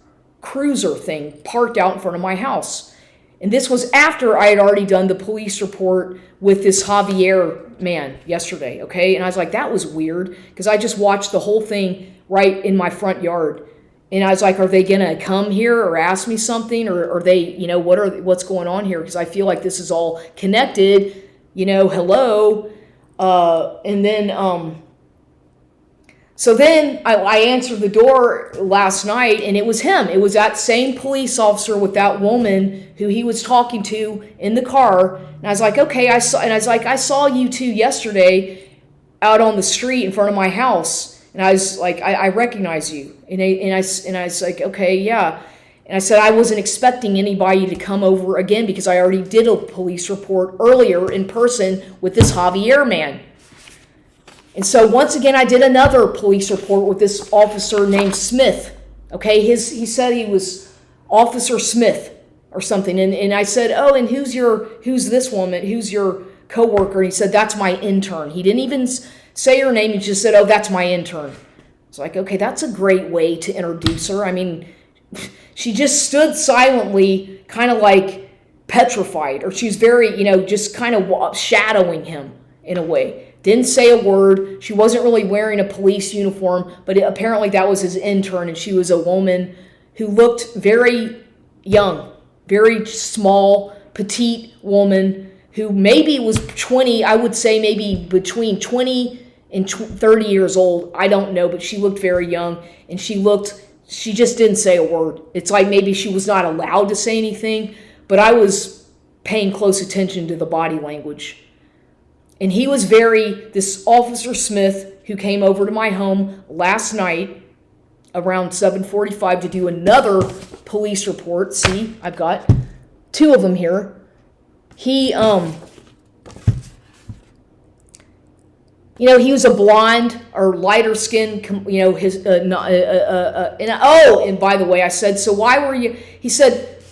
cruiser thing parked out in front of my house. And this was after I had already done the police report with this Javier man yesterday, okay? And I was like, that was weird, because I just watched the whole thing right in my front yard. And I was like, are they going to come here or ask me something? Or are they, what's going on here? Because I feel like this is all connected, hello. So then I answered the door last night, and it was him. It was that same police officer with that woman who he was talking to in the car. And I was like, okay, I saw you two yesterday out on the street in front of my house. And I was like, I recognize you. And I was like, okay, yeah. And I said, I wasn't expecting anybody to come over again because I already did a police report earlier in person with this Javier man. And so once again, I did another police report with this officer named Smith. Okay, he said he was Officer Smith or something. And I said, oh, and who's this woman? Who's your coworker? And he said, that's my intern. He didn't even say her name. He just said, oh, that's my intern. It's like, okay, that's a great way to introduce her. I mean, she just stood silently, kind of like petrified, or she's very, just kind of shadowing him in a way. Didn't say a word. She wasn't really wearing a police uniform, but apparently that was his intern, and she was a woman who looked very young, very small, petite woman who maybe was 20, I would say maybe between 20 and 30 years old. I don't know, but she looked very young, and she just didn't say a word. It's like maybe she was not allowed to say anything, but I was paying close attention to the body language. And he was this Officer Smith, who came over to my home last night around 7:45 to do another police report. See, I've got two of them here. He was a blonde or lighter skin, and by the way, I said, so why were you,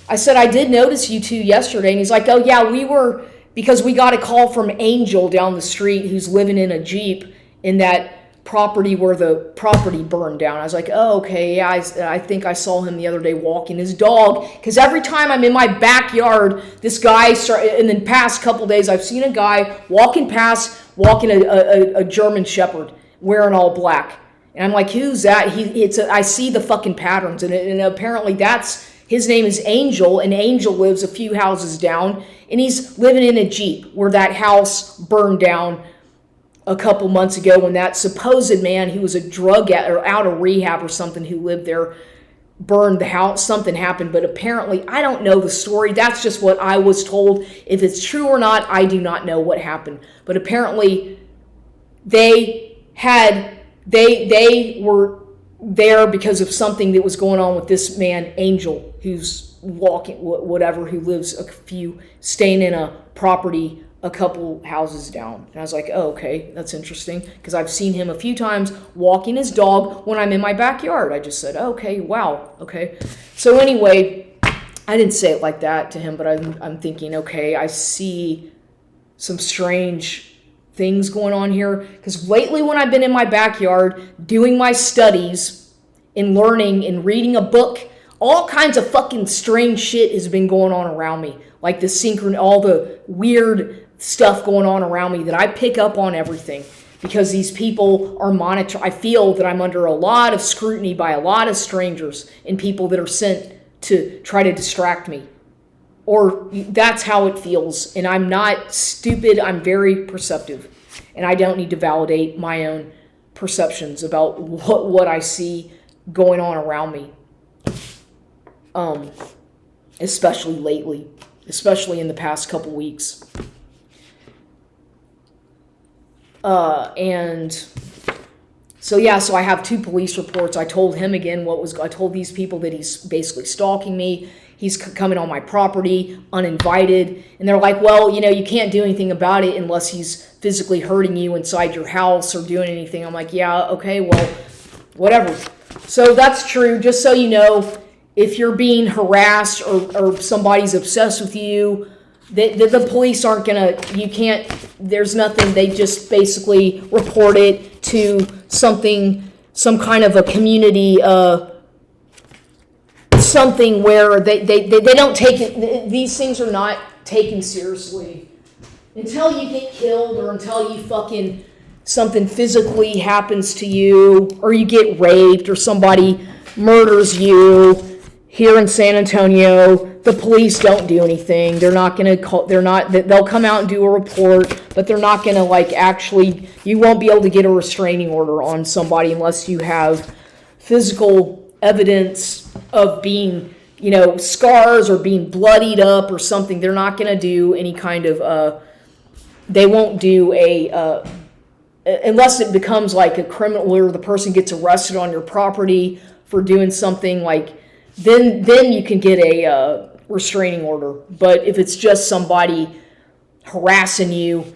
I said, I did notice you two yesterday. And he's like, oh yeah, we were, because we got a call from Angel down the street who's living in a Jeep in that property where the property burned down. I was like, oh, okay, yeah, I think I saw him the other day walking his dog. Because every time I'm in my backyard, this guy, in the past couple days, I've seen a guy walking a German Shepherd wearing all black. And I'm like, who's that? I see the fucking patterns. And apparently his name is Angel, and Angel lives a few houses down, and he's living in a Jeep where that house burned down a couple months ago when that supposed man who was a drug or out of rehab or something who lived there burned the house. Something happened, but apparently, I don't know the story. That's just what I was told. If it's true or not, I do not know what happened. But apparently, they were there because of something that was going on with this man, Angel, who's walking, whatever, who lives staying in a property a couple houses down. And I was like, oh, okay, that's interesting, because I've seen him a few times walking his dog when I'm in my backyard. I just said, oh, okay, wow, okay. So anyway, I didn't say it like that to him, but I'm thinking, okay, I see some strange things going on here, because lately when I've been in my backyard doing my studies and learning and reading a book, all kinds of fucking strange shit has been going on around me, like all the weird stuff going on around me that I pick up on everything, because these people are monitoring. I feel that I'm under a lot of scrutiny by a lot of strangers and people that are sent to try to distract me. Or that's how it feels. And I'm not stupid. I'm very perceptive. And I don't need to validate my own perceptions about what I see going on around me. Especially lately. Especially in the past couple weeks. And so I have 2 police reports. I told him again I told these people that he's basically stalking me. He's coming on my property uninvited. And they're like, well, you can't do anything about it unless he's physically hurting you inside your house or doing anything. I'm like, yeah, okay, well, whatever. So that's true. Just so you know, if you're being harassed or somebody's obsessed with you, the police aren't there's nothing, they just basically report it to some kind of a community, something where they don't take it, these things are not taken seriously until you get killed or until you something physically happens to you, or you get raped, or somebody murders you. Here in San Antonio, the police don't do anything. They'll come out and do a report, but they're not going to you won't be able to get a restraining order on somebody unless you have physical evidence of being, scars or being bloodied up or something. They're not going to do any kind of, they won't do unless it becomes like a criminal where the person gets arrested on your property for doing something then you can get a restraining order. But if it's just somebody harassing you,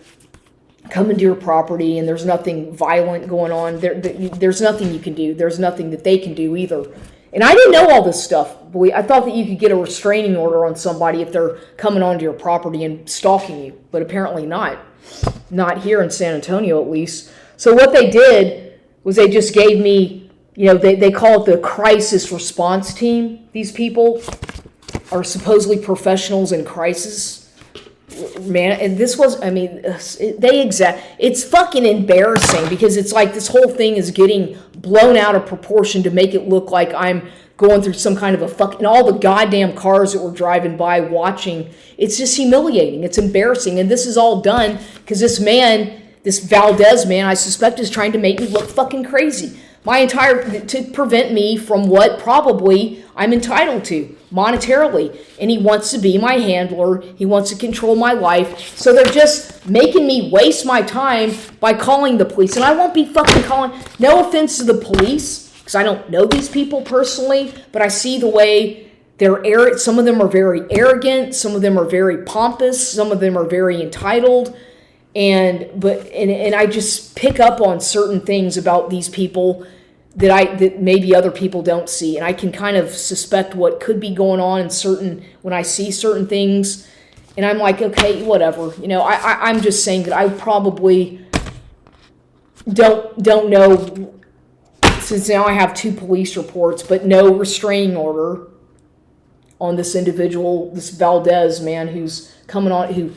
coming to your property, and there's nothing violent going on, there's nothing you can do. There's nothing that they can do either. And I didn't know all this stuff. I thought that you could get a restraining order on somebody if they're coming onto your property and stalking you, but apparently not. Not here in San Antonio, at least. So what they did was they just gave me, they call it the crisis response team. These people are supposedly professionals in crisis. Man, and this was, it's fucking embarrassing, because it's like this whole thing is getting blown out of proportion to make it look like I'm going through some kind of and all the goddamn cars that were driving by watching. It's just humiliating. It's embarrassing. And this is all done because this Valdez man, I suspect, is trying to make me look fucking crazy. To prevent me from what probably I'm entitled to monetarily. And he wants to be my handler. He wants to control my life. So they're just making me waste my time by calling the police. And I won't be fucking calling, no offense to the police, because I don't know these people personally, but I see the way they're some of them are very arrogant, some of them are very pompous, some of them are very entitled. And I just pick up on certain things about these people that maybe other people don't see, and I can kind of suspect what could be going on when I see certain things, and I'm like, okay, whatever, I'm just saying that I probably don't know, since now I have 2 police reports, but no restraining order on this individual, this Valdez man who's coming on,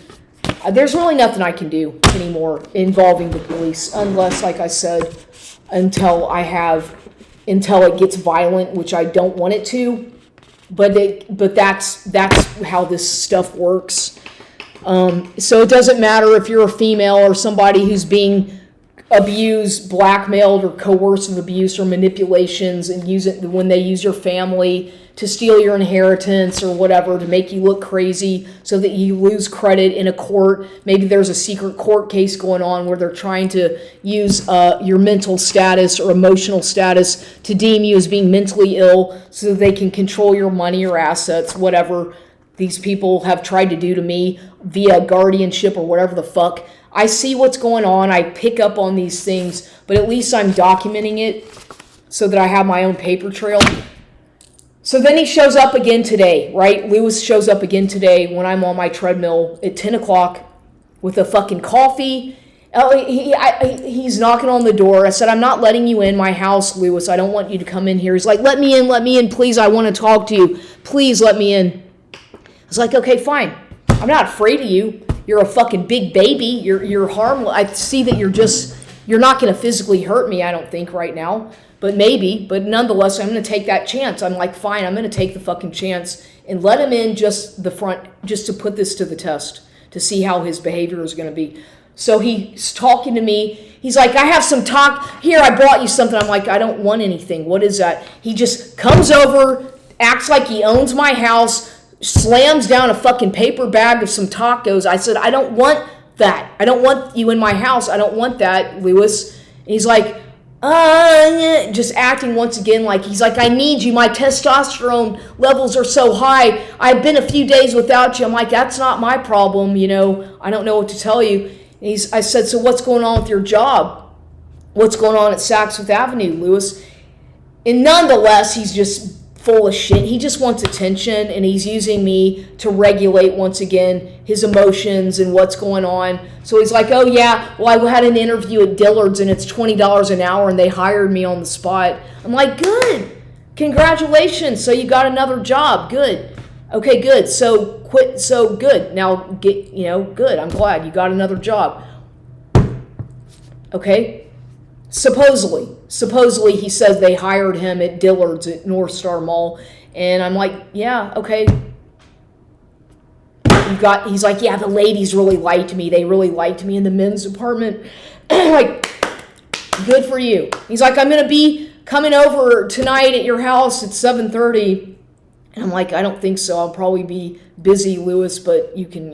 there's really nothing I can do anymore involving the police, unless, like I said, until it gets violent, which I don't want it to. But that's how this stuff works. So it doesn't matter if you're a female or somebody who's being abused, blackmailed, or coercive abuse or manipulations, and when they use your family to steal your inheritance or whatever, to make you look crazy so that you lose credit in a court. Maybe there's a secret court case going on where they're trying to use your mental status or emotional status to deem you as being mentally ill so that they can control your money or assets, whatever these people have tried to do to me via guardianship or whatever the fuck. I see what's going on. I pick up on these things, but at least I'm documenting it so that I have my own paper trail. So then he shows up again today, right? Lewis shows up again today when I'm on my treadmill at 10 o'clock with a fucking coffee. He's knocking on the door. I said, I'm not letting you in my house, Lewis. I don't want you to come in here. He's like, let me in, please. I want to talk to you. Please let me in. I was like, okay, fine. I'm not afraid of you. You're a fucking big baby. You're harmless. I see that you're not going to physically hurt me, I don't think, right now. But maybe, but nonetheless, I'm going to take that chance. I'm like, fine, I'm going to take the fucking chance and let him in just to put this to the test, to see how his behavior is going to be. So he's talking to me. He's like, I have some talk. Here, I brought you something. I'm like, I don't want anything. What is that? He just comes over, acts like he owns my house, slams down a fucking paper bag of some tacos. I said, I don't want that. I don't want you in my house. I don't want that, Lewis. And he's like, just acting once again like he's like, I need you. My testosterone levels are so high. I've been a few days without you. I'm like, that's not my problem. I don't know what to tell you. And I said, so what's going on with your job? What's going on at Saks Fifth Avenue, Lewis? And nonetheless, he's just full of shit. He just wants attention, and he's using me to regulate once again his emotions and what's going on. So he's like, oh yeah, well, I had an interview at Dillard's and it's $20 an hour and they hired me on the spot. I'm like, good, congratulations. So you got another job. Good. Okay, good. So quit. So good. Now get, good. I'm glad you got another job. Okay. Supposedly he says they hired him at Dillard's at North Star Mall. And I'm like, yeah, okay. He's like, yeah, the ladies really liked me. They really liked me in the men's department. Like, good for you. He's like, I'm going to be coming over tonight at your house at 7:30. And I'm like, I don't think so. I'll probably be busy, Lewis, but you can,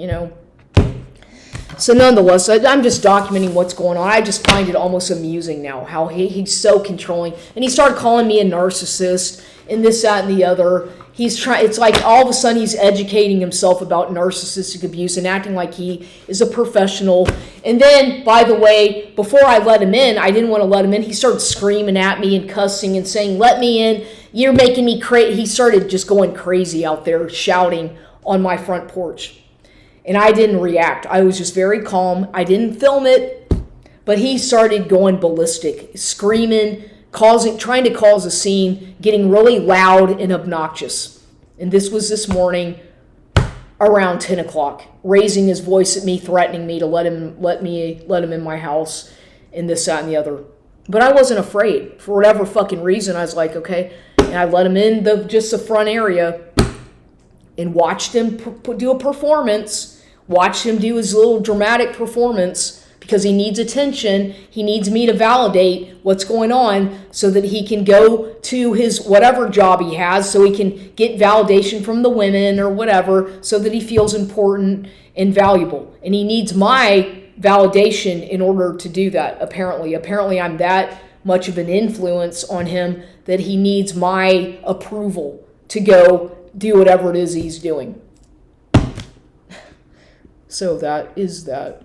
So nonetheless, I'm just documenting what's going on. I just find it almost amusing now how he's so controlling. And he started calling me a narcissist and this, that, and the other. It's like all of a sudden he's educating himself about narcissistic abuse and acting like he is a professional. And then, by the way, before I let him in, I didn't want to let him in. He started screaming at me and cussing and saying, let me in. You're making me crazy. He started just going crazy out there, shouting on my front porch. And I didn't react. I was just very calm. I didn't film it, but he started going ballistic, screaming, trying to cause a scene, getting really loud and obnoxious. And this was this morning around 10 o'clock, raising his voice at me, threatening me to let him in my house, and this, that, and the other. But I wasn't afraid. For whatever fucking reason, I was like, okay. And I let him in the front area and watched him do a performance, watched him do his little dramatic performance, because he needs attention. He needs me to validate what's going on so that he can go to his whatever job he has, so he can get validation from the women or whatever, so that he feels important and valuable. And he needs my validation in order to do that, apparently. Apparently I'm that much of an influence on him that he needs my approval to go do whatever it is he's doing. So that is that.